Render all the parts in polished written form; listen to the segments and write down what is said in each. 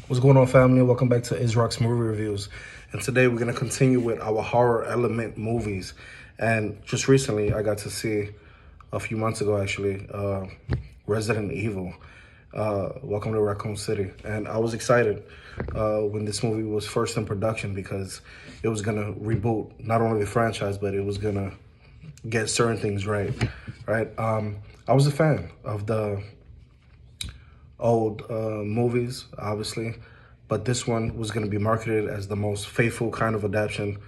What's going on, family? Welcome back to Isrock's Movie Reviews. And today we're going to continue with our horror element movies. And just recently, I got to see, a few months ago actually, Resident Evil. Welcome to Raccoon City. And I was excited when this movie was first in production because it was going to reboot not only the franchise, but it was going to get certain things right. I was a fan of the old movies, obviously, but this one was going to be marketed as the most faithful kind of adaptation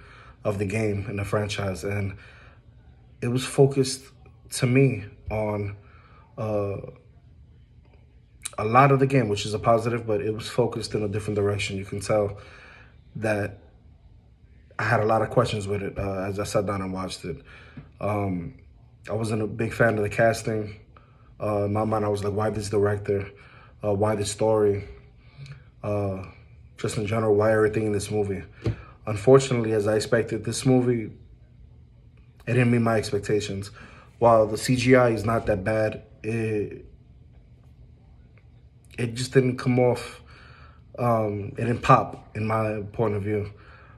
of the game in the franchise, and it was focused, to me, on a lot of the game, which is a positive, but it was focused in a different direction. You can tell that I had a lot of questions with it as I sat down and watched it. I wasn't a big fan of the casting. In my mind, I was like, why this director? Why the story, just in general, why everything in this movie. Unfortunately, as I expected, this movie, it didn't meet my expectations. While the CGI is not that bad, it just didn't come off, it didn't pop, in my point of view.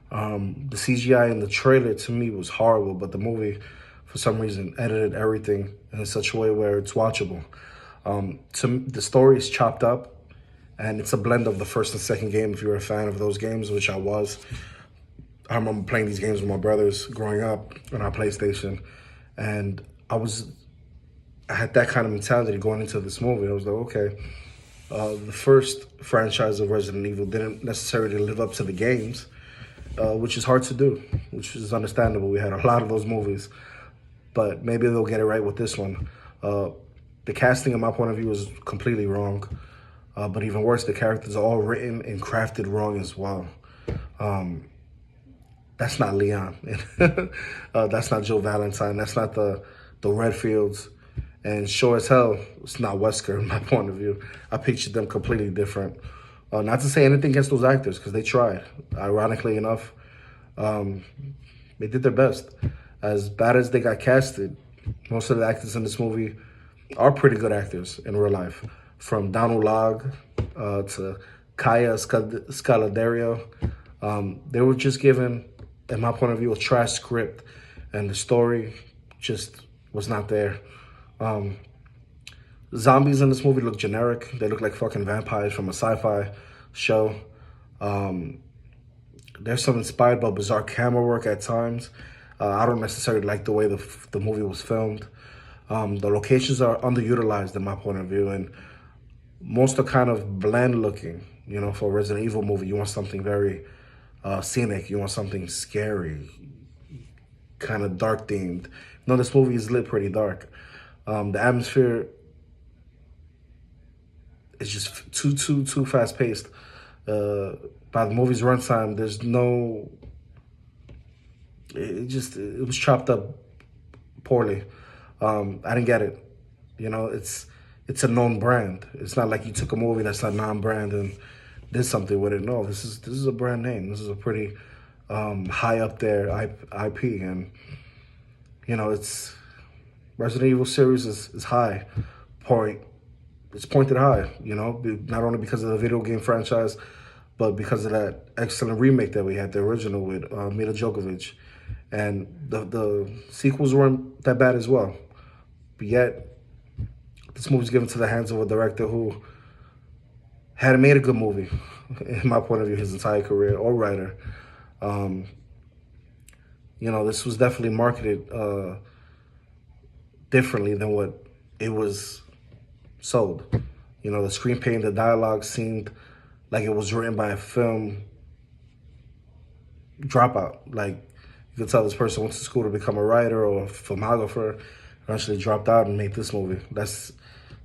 The CGI in the trailer, to me, was horrible, but the movie, for some reason, edited everything in such a way where it's watchable. The story is chopped up, and it's a blend of the first and second game. If you're a fan of those games, which I was, I remember playing these games with my brothers growing up on our PlayStation, and I had that kind of mentality going into this movie. I was like, okay, the first franchise of Resident Evil didn't necessarily live up to the games, which is hard to do, which is understandable. We had a lot of those movies, but maybe they'll get it right with this one. The casting, in my point of view, is completely wrong. But even worse, the characters are all written and crafted wrong as well. That's not Leon. That's not Joe Valentine. That's not the Redfields. And sure as hell, it's not Wesker, in my point of view. I pictured them completely different. Not to say anything against those actors, because they tried. Ironically enough, they did their best. As bad as they got casted, most of the actors in this movie are pretty good actors in real life. From Donal Logue to Kaya Scodelario. They were just given, in my point of view, a trash script, and the story just was not there. Zombies in this movie look generic. They look like fucking vampires from a sci-fi show. There's some inspired by bizarre camera work at times. I don't necessarily like the way the movie was filmed. The locations are underutilized in my point of view, and most are kind of bland looking. You know, for a Resident Evil movie, you want something very scenic. You want something scary, kind of dark themed. No, this movie is lit pretty dark. The atmosphere is just too fast paced. By the movie's runtime, there's no. It was chopped up poorly. I didn't get it. You know, it's a known brand. It's not like you took a movie that's not non-brand and did something with it. No, this is a brand name. This is a pretty high up there IP, and you know, it's Resident Evil series is high point. It's pointed high. You know, not only because of the video game franchise, but because of that excellent remake that we had, the original with Mila Djokovic, and the sequels weren't that bad as well. But yet, this movie's given to the hands of a director who hadn't made a good movie, in my point of view, his entire career, or writer. You know, this was definitely marketed differently than what it was sold. You know, the screenplay and the dialogue seemed like it was written by a film dropout. Like, you could tell this person went to school to become a writer or a filmographer, eventually dropped out and made this movie.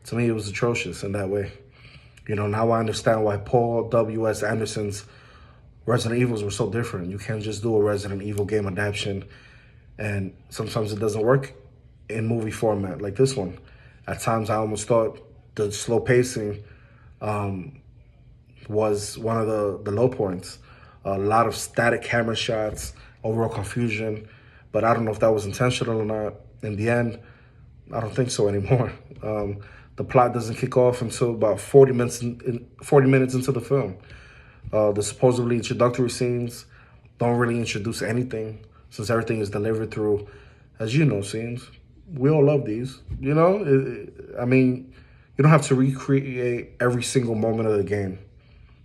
To me, it was atrocious in that way. You know, now I understand why Paul W.S. Anderson's Resident Evils were so different. You can't just do a Resident Evil game adaptation, and sometimes it doesn't work in movie format like this one. At times, I almost thought the slow pacing was one of the low points. A lot of static camera shots, overall confusion, but I don't know if that was intentional or not. In the end, I don't think so anymore. The plot doesn't kick off until about 40 minutes into the film. The supposedly introductory scenes don't really introduce anything, since everything is delivered through, as you know, scenes. We all love these, you know? I mean, you don't have to recreate every single moment of the game.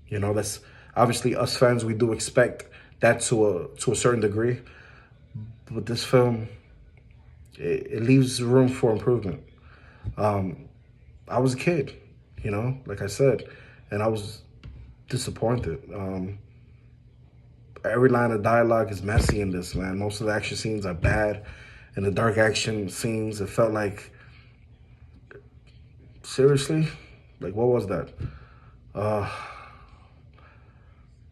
You know, that's obviously us fans, we do expect that to a certain degree. But this film, it leaves room for improvement. I was a kid, you know, like I said, and I was disappointed. Every line of dialogue is messy in this, man. Most of the action scenes are bad. And the dark action scenes, it felt like, seriously? Like, what was that?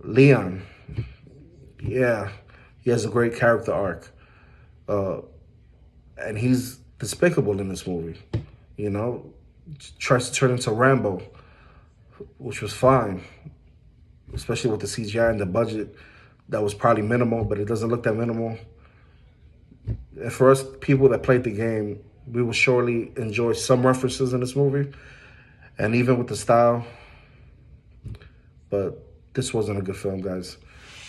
Leon. Yeah, he has a great character arc. And he's despicable in this movie, you know? Tries to turn into Rambo, which was fine, especially with the CGI and the budget that was probably minimal, but it doesn't look that minimal. And for us people that played the game, we will surely enjoy some references in this movie, and even with the style. But this wasn't a good film, guys.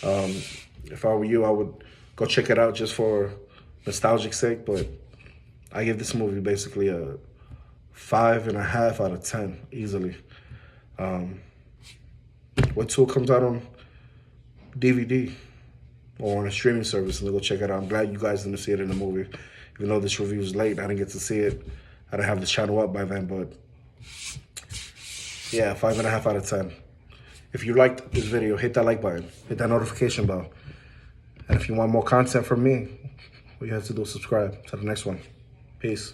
If I were you, I would go check it out just for nostalgic sake, but I give this movie basically a 5.5 out of 10, easily. Wait till it comes out on DVD or on a streaming service and go check it out. I'm glad you guys didn't see it in the movie. Even though this review is late, I didn't get to see it. I didn't have this channel up by then, but yeah, 5.5 out of 10. If you liked this video, hit that like button, hit that notification bell. And if you want more content from me, all you have to do is subscribe to the next one. Peace.